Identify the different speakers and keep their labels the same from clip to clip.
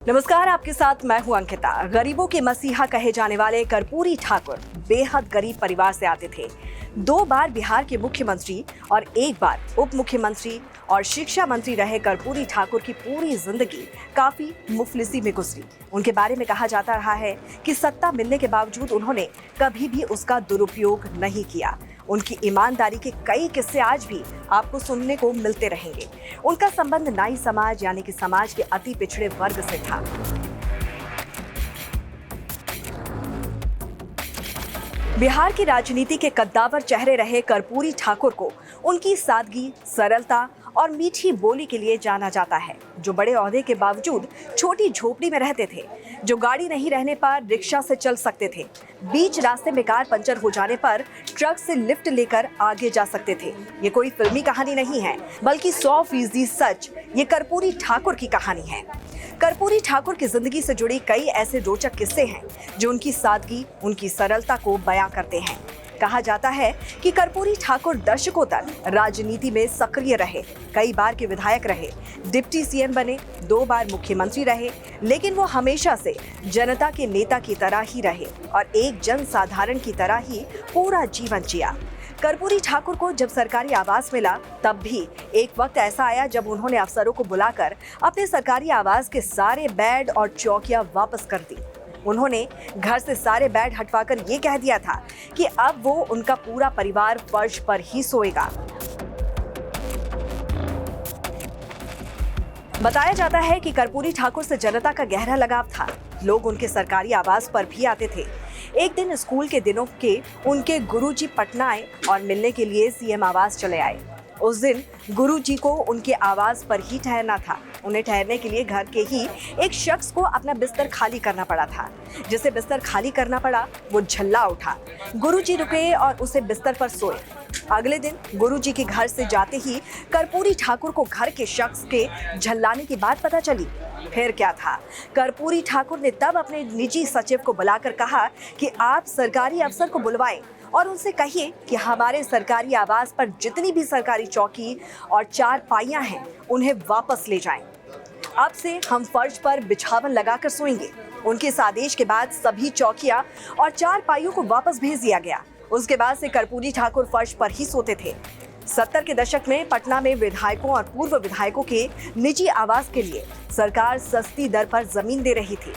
Speaker 1: नमस्कार, आपके साथ मैं हूं अंकिता। गरीबों के मसीहा कहे जाने वाले कर्पूरी ठाकुर बेहद गरीब परिवार से आते थे। 2 बार बिहार के मुख्यमंत्री और 1 बार उप मुख्यमंत्री और शिक्षा मंत्री रहे कर्पूरी ठाकुर की पूरी जिंदगी काफी मुफलिसी में गुजरी। उनके बारे में कहा जाता रहा है कि सत्ता मिलने के बावजूद उन्होंने कभी भी उसका दुरुपयोग नहीं किया। उनकी ईमानदारी के कई किस्से आज भी आपको सुनने को मिलते रहेंगे। उनका संबंध नाई समाज यानी कि समाज के अति पिछड़े वर्ग से था। बिहार की राजनीति के कद्दावर चेहरे रहे कर्पूरी ठाकुर को उनकी सादगी, सरलता और मीठी बोली के लिए जाना जाता है। जो बड़े ओहदे के बावजूद छोटी झोपड़ी में रहते थे, जो गाड़ी नहीं रहने पर रिक्शा से चल सकते थे, बीच रास्ते में कार पंचर हो जाने पर ट्रक से लिफ्ट लेकर आगे जा सकते थे। ये कोई फिल्मी कहानी नहीं है, बल्कि 100% सच ये कर्पूरी ठाकुर की कहानी है। कर्पूरी ठाकुर की जिंदगी से जुड़ी कई ऐसे रोचक किस्से हैं जो उनकी सादगी, उनकी सरलता को बयां करते हैं। कहा जाता है कि कर्पूरी ठाकुर दशकों तक राजनीति में सक्रिय रहे, कई बार के विधायक रहे, डिप्टी सीएम बने, 2 बार मुख्यमंत्री रहे, लेकिन वो हमेशा से जनता के नेता की तरह ही रहे और एक जन साधारण की तरह ही पूरा जीवन जिया। कर्पूरी ठाकुर को जब सरकारी आवास मिला, तब भी एक वक्त ऐसा आया जब उन्होंने अफसरों को बुलाकर अपने सरकारी आवास के सारे बेड और चौकियां वापस कर दी। उन्होंने घर से सारे बेड हटवाकर ये कह दिया था कि अब वो उनका पूरा परिवार फर्श पर ही सोएगा। बताया जाता है कि कर्पूरी ठाकुर से जनता का गहरा लगाव था। लोग उनके सरकारी आवास पर भी आते थे। एक दिन स्कूल के दिनों के उनके गुरुजी पटना आए और मिलने के लिए सीएम आवास चले आए। उस दिन गुरुजी को उनके आवास पर ही ठहरना था। उन्हें ठहरने के लिए घर के ही एक शख्स को अपना बिस्तर खाली करना पड़ा था। जिसे बिस्तर खाली करना पड़ा, वो झल्ला उठा। गुरुजी रुके और उसे बिस्तर पर सोए। अगले दिन गुरुजी के घर से जाते ही कर्पूरी ठाकुर को घर के शख्स के झल्लाने की बात पता चली। फिर क्या था, कर्पूरी ठाकुर ने तब अपने निजी सचिव को बुलाकर कहा कि आप सरकारी अफसर को बुलवाएं और उनसे कहिए कि हमारे सरकारी आवास पर जितनी भी सरकारी चौकी और 4 पाइयां हैं, उन्हें वापस ले जाएं। अब से हम फर्श पर बिछावन लगाकर सोएंगे। उनके इस आदेश के बाद सभी चौकियां और 4 पाइयों को वापस भेज दिया गया। उसके बाद से कर्पूरी ठाकुर फर्श पर ही सोते थे। 70 के दशक में पटना में विधायकों और पूर्व विधायकों के निजी आवास के लिए सरकार सस्ती दर पर जमीन दे रही थी।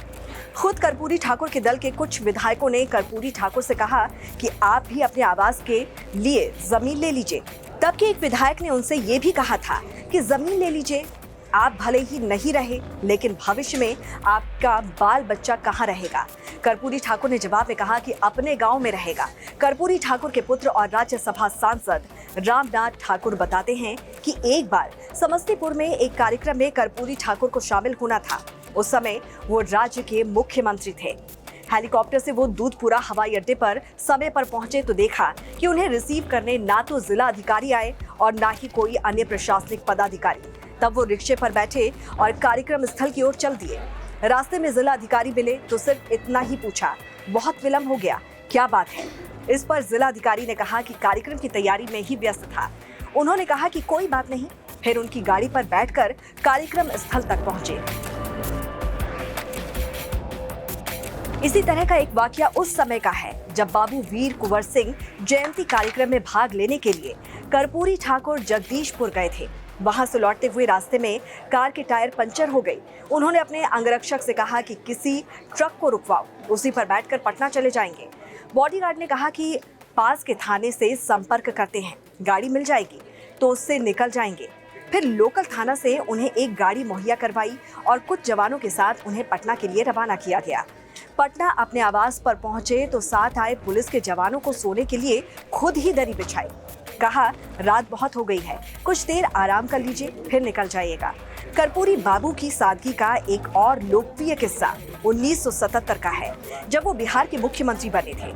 Speaker 1: खुद कर्पूरी ठाकुर के दल के कुछ विधायकों ने कर्पूरी ठाकुर से कहा कि आप भी अपने आवास के लिए जमीन ले लीजिए। तब के एक विधायक ने उनसे ये भी कहा था कि जमीन ले लीजिए, आप भले ही नहीं रहे, लेकिन भविष्य में आपका बाल बच्चा कहाँ रहेगा। कर्पूरी ठाकुर ने जवाब में कहा कि अपने गांव में रहेगा। कर्पूरी ठाकुर के पुत्र और राज्यसभा सांसद रामनाथ ठाकुर बताते हैं कि एक बार समस्तीपुर में एक कार्यक्रम में कर्पूरी ठाकुर को शामिल होना था। उस समय वो राज्य के मुख्यमंत्री थे। हेलीकॉप्टर से वो दूधपुरा हवाई अड्डे पर समय पर पहुंचे तो देखा कि उन्हें रिसीव करने ना तो जिला अधिकारी आए और ना ही कोई अन्य प्रशासनिक पदाधिकारी। तब वो रिक्शे पर बैठे और कार्यक्रम स्थल की ओर चल दिए। रास्ते में जिला अधिकारी मिले तो सिर्फ इतना ही पूछा, बहुत विलंब हो गया, क्या बात है। इस पर जिला अधिकारी ने कहा कि कार्यक्रम की तैयारी में ही व्यस्त था। उन्होंने कहा कि कोई बात नहीं, फिर उनकी गाड़ी पर बैठकर कार्यक्रम स्थल तक पहुंचे। इसी तरह का एक वाकया उस समय का है जब बाबू वीर कुंवर सिंह जयंती कार्यक्रम में भाग लेने के लिए कर्पूरी ठाकुर जगदीशपुर गए थे। वहां से लौटते हुए रास्ते में कार के टायर पंचर हो गई। उन्होंने अपने अंगरक्षक से कहा कि किसी ट्रक को रुकवाओ, उसी पर बैठकर पटना चले जाएंगे। बॉडीगार्ड ने कहा कि पास के थाने से संपर्क करते हैं, गाड़ी मिल जाएगी तो उससे निकल जाएंगे। फिर लोकल थाना से उन्हें एक गाड़ी मुहैया करवाई और कुछ जवानों के साथ उन्हें पटना के लिए रवाना किया गया। पटना अपने आवास पर पहुंचे तो साथ आए पुलिस के जवानों को सोने के लिए खुद ही दरी बिछाई। कहा, रात बहुत हो गई है, कुछ देर आराम कर लीजिए, फिर निकल जाइएगा। कर्पूरी बाबू की सादगी का एक और लोकप्रिय किस्सा 1977 का है, जब वो बिहार के मुख्यमंत्री बने थे।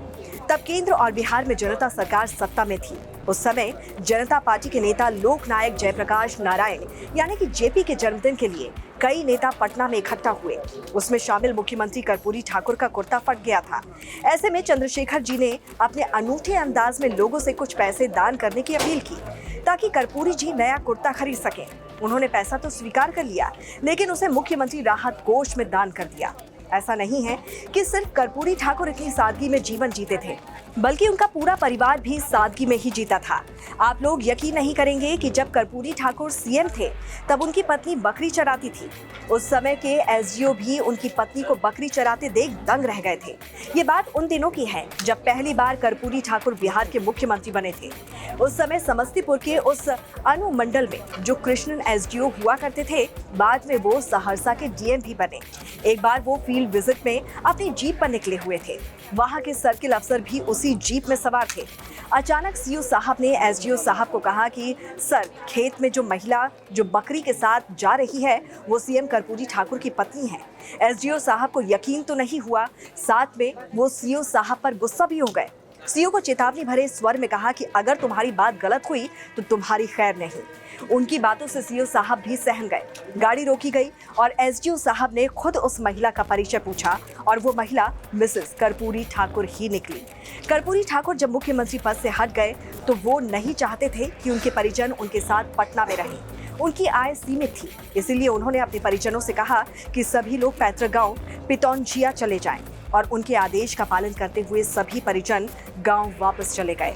Speaker 1: तब केंद्र और बिहार में जनता सरकार सत्ता में थी। उस समय जनता पार्टी के नेता लोकनायक जयप्रकाश नारायण यानी कि जेपी के जन्मदिन के लिए कई नेता पटना में इकट्ठा हुए। उसमें शामिल मुख्यमंत्री कर्पूरी ठाकुर का कुर्ता फट गया था। ऐसे में चंद्रशेखर जी ने अपने अनूठे अंदाज में लोगों से कुछ पैसे दान करने की अपील की ताकि कर्पूरी जी नया कुर्ता खरीद सकें। उन्होंने पैसा तो स्वीकार कर लिया, लेकिन उसे मुख्यमंत्री राहत कोष में दान कर दिया। ऐसा नहीं है कि सिर्फ कर्पूरी ठाकुर इतनी सादगी में जीवन जीते थे, बल्कि उनका पूरा परिवार भी सादगी में ही जीता था। आप लोग यकीन नहीं करेंगे कि जब कर्पूरी ठाकुर सीएम थे तब उनकी पत्नी बकरी चराती थी। उस समय के एसडीओ भी उनकी पत्नी को बकरी चराते देख दंग रह गए थे। ये बात उन दिनों की है जब पहली बार कर्पूरी ठाकुर बिहार के मुख्यमंत्री बने थे। उस समय समस्तीपुर के उस अनुमंडल में जो कृष्णन एसडीओ हुआ करते थे, बाद में वो सहरसा के डीएम भी बने। एक बार वो फील्ड विजिट में अपनी जीप पर निकले हुए थे। वहां के सर्किल अफसर भी उसी जीप में सवार थे। अचानक सीओ साहब ने एसडीओ साहब को कहा कि सर, खेत में जो महिला जो बकरी के साथ जा रही है वो सीएम कर्पूरी ठाकुर की पत्नी है। एसडीओ साहब को यकीन तो नहीं हुआ, साथ में वो सीओ साहब पर गुस्सा भी हो गए। सीओ को चेतावनी भरे स्वर में कहा कि अगर तुम्हारी बात गलत हुई तो तुम्हारी खैर नहीं। उनकी बातों से सीओ साहब भी सहम गए। गाड़ी रोकी गई और एसडीओ साहब ने खुद उस महिला का परिचय पूछा और वो महिला मिसेस कर्पूरी ठाकुर ही निकली। कर्पूरी ठाकुर जब मुख्यमंत्री पद से हट गए तो वो नहीं चाहते थे कि उनके परिजन उनके साथ पटना में रहें। उनकी आय सीमित थी, इसीलिए उन्होंने अपने परिजनों से कहा कि सभी लोग पैतृक गांव पितौंझिया चले जाएं और उनके आदेश का पालन करते हुए सभी परिजन गांव वापस चले गए।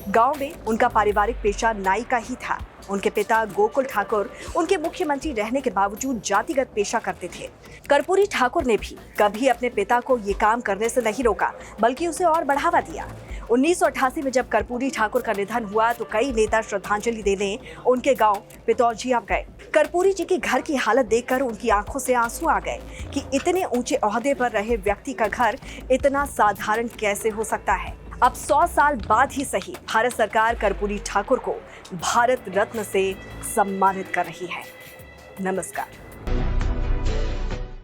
Speaker 1: गांव में उनका पारिवारिक पेशा नाई का ही था। उनके पिता गोकुल ठाकुर उनके मुख्यमंत्री रहने के बावजूद जातिगत पेशा करते थे। कर्पूरी ठाकुर ने भी कभी अपने पिता को ये काम करने से नहीं रोका, बल्कि उसे और बढ़ावा दिया। 1988 में जब कर्पूरी ठाकुर का निधन हुआ तो कई नेता श्रद्धांजलि देने उनके गांव पितौंझिया गए। कर्पूरी जी के घर की हालत देखकर उनकी आंखों से आंसू आ गए कि इतने ऊंचे ओहदे पर रहे व्यक्ति का घर इतना साधारण कैसे हो सकता है। अब 100 साल बाद ही सही, भारत सरकार कर्पूरी ठाकुर को भारत रत्न से सम्मानित कर रही है। नमस्कार।